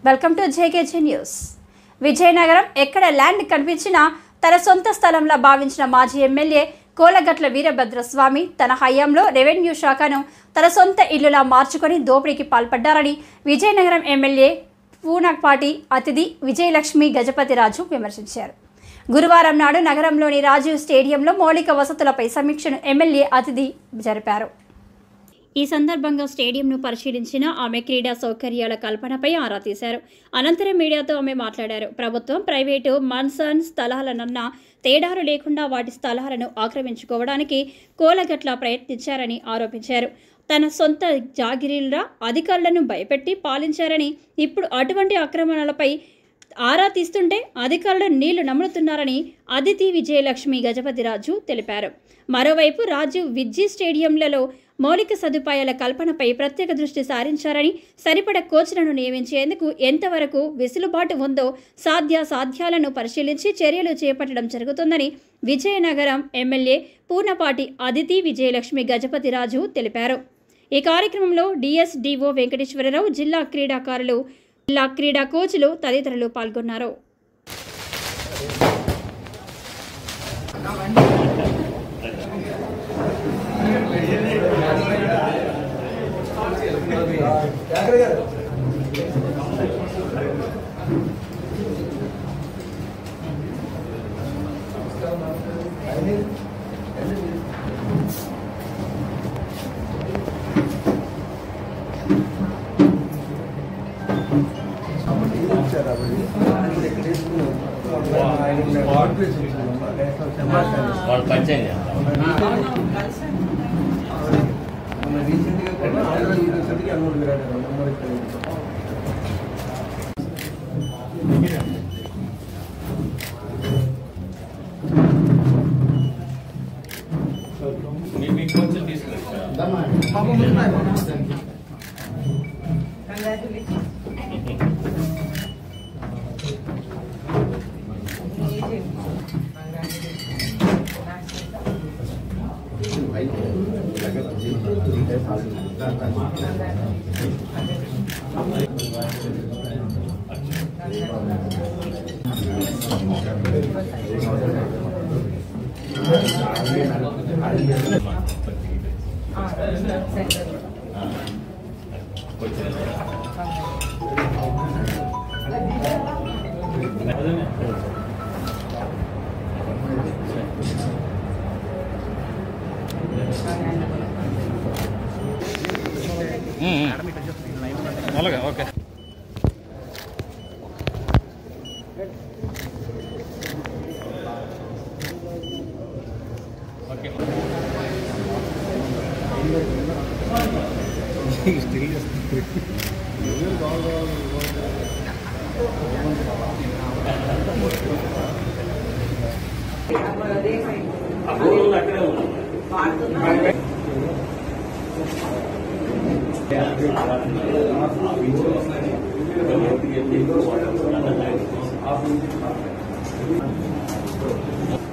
Welcome to JKG news. Vizianagaram ఎక్కడ land కనిపించినా తన సొంత స్థలంలా భావించిన మాజీ ఎమ్మెల్యే కోలగట్ల వీరభద్రస్వామి తన హయాంలో రెవెన్యూ శాఖను తన సొంత ఇల్లులా మార్చుకొని దోపిడీకి పాల్పడ్డారని విజయనగరం ఎమ్మెల్యే పూనపాటి అతిథి విజయలక్ష్మి గజపతిరాజు విమర్శించారు. గురువారం నాడు నగరంలోని రాజీవ్ స్టేడియంలో మౌలిక వసతులపై సమీక్షను ఎమ్మెల్యే అతిథి జరిపారు. ఈ సందర్భంగా స్టేడియంను పరిశీలించిన ఆమె క్రీడా సౌకర్యాల కల్పనపై ఆరా తీశారు. అనంతరం మీడియాతో ఆమె మాట్లాడారు. ప్రభుత్వం, ప్రైవేటు మన్సన్ స్థలాలనన్నా తేడాలు లేకుండా వాటి స్థలాలను ఆక్రమించుకోవడానికి కోలగట్ల ప్రయత్నించారని ఆరోపించారు. తన సొంత జాగిరీల అధికారులను భయపెట్టి పాలించారని, ఇప్పుడు అటువంటి ఆక్రమణలపై ఆరా తీస్తుంటే అధికారులు నీళ్లు నములుతున్నారని అదితి విజయలక్ష్మి గజపతిరాజు తెలిపారు. మరోవైపు రాజీవ్ విద్జీ స్టేడియంలలో మౌలిక సదుపాయాల కల్పనపై ప్రత్యేక దృష్టి సారించారని, సరిపడ కోచ్లను నియమించేందుకు ఎంతవరకు వెసులుబాటు ఉందో సాధ్యాలను పరిశీలించి చర్యలు చేపట్టడం జరుగుతుందని విజయనగరం ఎమ్మెల్యే పూనపాటి అదితి విజయలక్ష్మి గజపతిరాజు తెలిపారు. ఈ కార్యక్రమంలో డిఎస్డిఓ వెంకటేశ్వరరావు, జిల్లా క్రీడాకారులు, జిల్లా క్రీడా కోచ్లు తదితరులు పాల్గొన్నారు. ఓకే.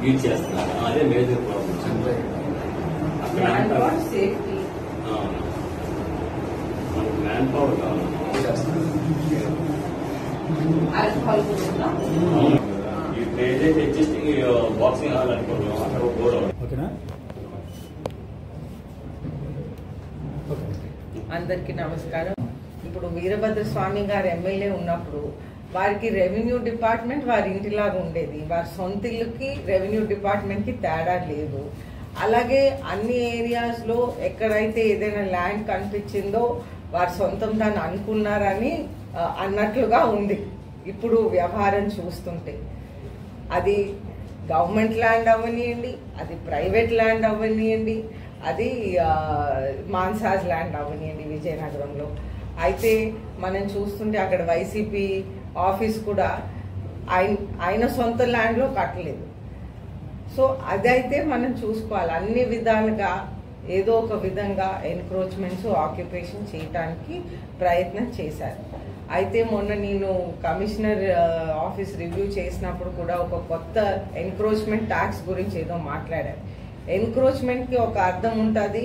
యూజ్ చేస్తున్నారు. అదే మేజర్ ప్రాబ్లమ్. మనకు మ్యాన్ పవర్ కావాలి. ఏదైతే ఎగ్జిస్టింగ్ బాక్సింగ్ హాల్ అనుకుంటున్నాం అక్కడ బోర్డు. అందరికీ నమస్కారం. ఇప్పుడు వీరభద్రస్వామి గారు ఎమ్మెల్యే ఉన్నప్పుడు వారికి రెవెన్యూ డిపార్ట్మెంట్ వారి ఇంటిలాగా ఉండేది. వారి సొంత ఇల్లుకి రెవెన్యూ డిపార్ట్మెంట్ కి తేడా లేదు. అలాగే అన్ని ఏరియాస్ లో ఎక్కడైతే ఏదైనా ల్యాండ్ కనిపించిందో వారి సొంతం దాన్ని అనుకున్నారని అన్నట్లుగా ఉంది. ఇప్పుడు వ్యవహారం చూస్తుంటే అది గవర్నమెంట్ ల్యాండ్ అవ్వనియండి, అది ప్రైవేట్ ల్యాండ్ అవ్వనియండి, అది మాన్సాజ్ ల్యాండ్ అవ్వనియండి విజయనగరంలో. అయితే మనం చూస్తుంటే అక్కడ వైసీపీ ఆఫీస్ కూడా ఆయన సొంత ల్యాండ్లో కట్టలేదు. సో అదైతే మనం చూసుకోవాలి. అన్ని విధాలుగా ఏదో ఒక విధంగా ఎన్క్రోచ్మెంట్స్, ఆక్యుపేషన్ చేయడానికి ప్రయత్నం చేశారు. అయితే మొన్న నేను కమిషనర్ ఆఫీస్ రివ్యూ చేసినప్పుడు కూడా ఒక కొత్త ఎన్క్రోచ్మెంట్ ట్యాక్స్ గురించి ఏదో మాట్లాడారు. ఎన్క్రోచ్మెంట్ కి ఒక అర్థం ఉంటుంది.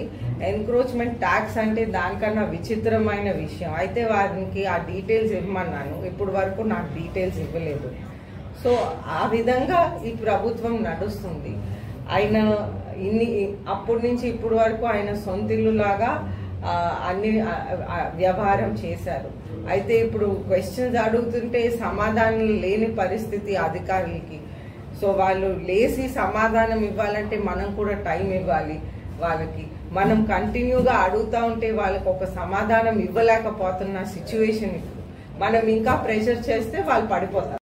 ఎన్క్రోచ్మెంట్ ట్యాక్స్ అంటే దానికన్నా విచిత్రమైన విషయం. అయితే వారికి ఆ డీటెయిల్స్ ఇవ్వమన్నాను, ఇప్పుడు వరకు నాకు డీటెయిల్స్ ఇవ్వలేదు. సో ఆ విధంగా ఈ ప్రభుత్వం నడుస్తుంది. ఆయన అప్పటి నుంచి ఇప్పటి వరకు ఆయన సొంతిల్లులాగా అన్ని వ్యవహారం చేశారు. అయితే ఇప్పుడు క్వశ్చన్స్ అడుగుతుంటే సమాధానం లేని పరిస్థితి అధికారులకి. సో వాళ్ళు లేచి సమాధానం ఇవ్వాలంటే మనం కూడా టైం ఇవ్వాలి వాళ్ళకి. మనం కంటిన్యూగా అడుగుతా ఉంటే వాళ్ళకి ఒక సమాధానం ఇవ్వలేకపోతున్న సిచ్యువేషన్. ఇప్పుడు మనం ఇంకా ప్రెషర్ చేస్తే వాళ్ళు పడిపోతారు.